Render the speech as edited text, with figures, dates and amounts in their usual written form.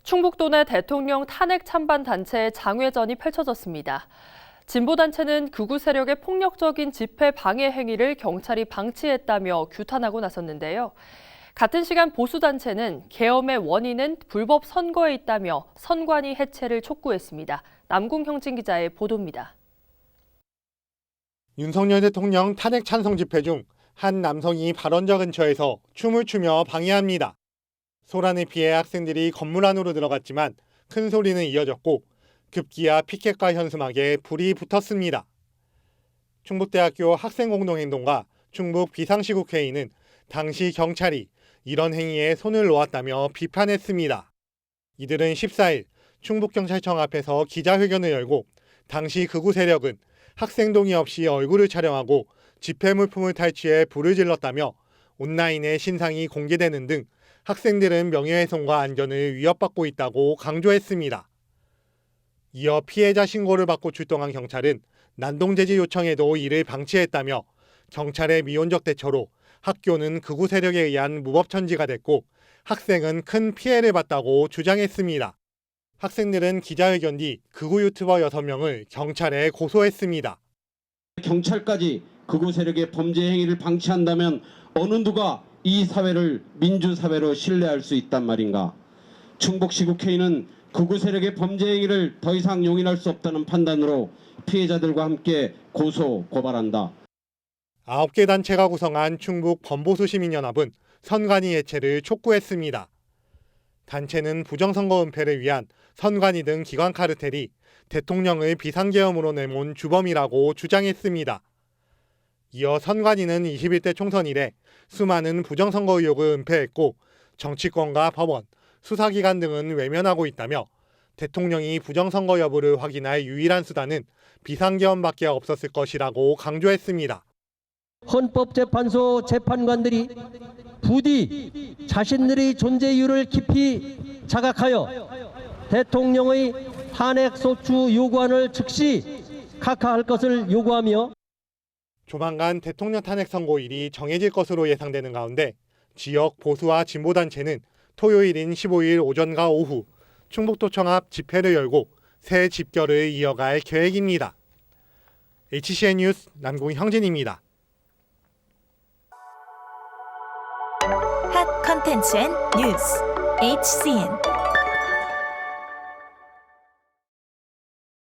충북도 내 대통령 탄핵 찬반 단체의 장외전이 펼쳐졌습니다. 진보단체는 극우 세력의 폭력적인 집회 방해 행위를 경찰이 방치했다며 규탄하고 나섰는데요. 같은 시간 보수단체는 계엄의 원인은 불법 선거에 있다며 선관위 해체를 촉구했습니다. 남궁형진 기자의 보도입니다. 윤석열 대통령 탄핵 찬성 집회 중 한 남성이 발원자 근처에서 춤을 추며 방해합니다. 소란을 피해 학생들이 건물 안으로 들어갔지만 큰 소리는 이어졌고 급기야 피켓과 현수막에 불이 붙었습니다. 충북대학교 학생공동행동가 충북 비상시국회의는 당시 경찰이 이런 행위에 손을 놓았다며 비판했습니다. 이들은 14일 충북경찰청 앞에서 기자회견을 열고 당시 극우 세력은 학생 동의 없이 얼굴을 촬영하고 집회 물품을 탈취해 불을 질렀다며 온라인에 신상이 공개되는 등 학생들은 명예훼손과 안전을 위협받고 있다고 강조했습니다. 이어 피해자 신고를 받고 출동한 경찰은 난동제지 요청에도 이를 방치했다며 경찰의 미온적 대처로 학교는 극우 세력에 의한 무법천지가 됐고 학생은 큰 피해를 봤다고 주장했습니다. 학생들은 기자회견 뒤 극우 유튜버 6명을 경찰에 고소했습니다. 경찰까지 극우 세력의 범죄 행위를 방치한다면 어느 누가 이 사회를 민주사회로 신뢰할 수 있단 말인가. 충북시국회의는 극우 세력의 범죄 행위를 더 이상 용인할 수 없다는 판단으로 피해자들과 함께 고소, 고발한다. 9개 단체가 구성한 충북 범보수 시민연합은 선관위 해체를 촉구했습니다. 단체는 부정선거 은폐를 위한 선관위 등 기관 카르텔이 대통령을 비상계엄으로 내몬 주범이라고 주장했습니다. 이어 선관위는 21대 총선 이래 수많은 부정선거 의혹을 은폐했고 정치권과 법원, 수사기관 등은 외면하고 있다며 대통령이 부정선거 여부를 확인할 유일한 수단은 비상계엄밖에 없었을 것이라고 강조했습니다. 헌법재판소 재판관들이 부디 자신들의 존재 이유를 깊이 자각하여 대통령의 탄핵소추 요구안을 즉시 각하할 것을 요구하며 조만간 대통령 탄핵 선고일이 정해질 것으로 예상되는 가운데 지역 보수와 진보단체는 토요일인 15일 오전과 오후 충북도청 앞 집회를 열고 새 집결을 이어갈 계획입니다. HCN 뉴스 남궁형진입니다. 핫 컨텐츠 앤 뉴스 HCN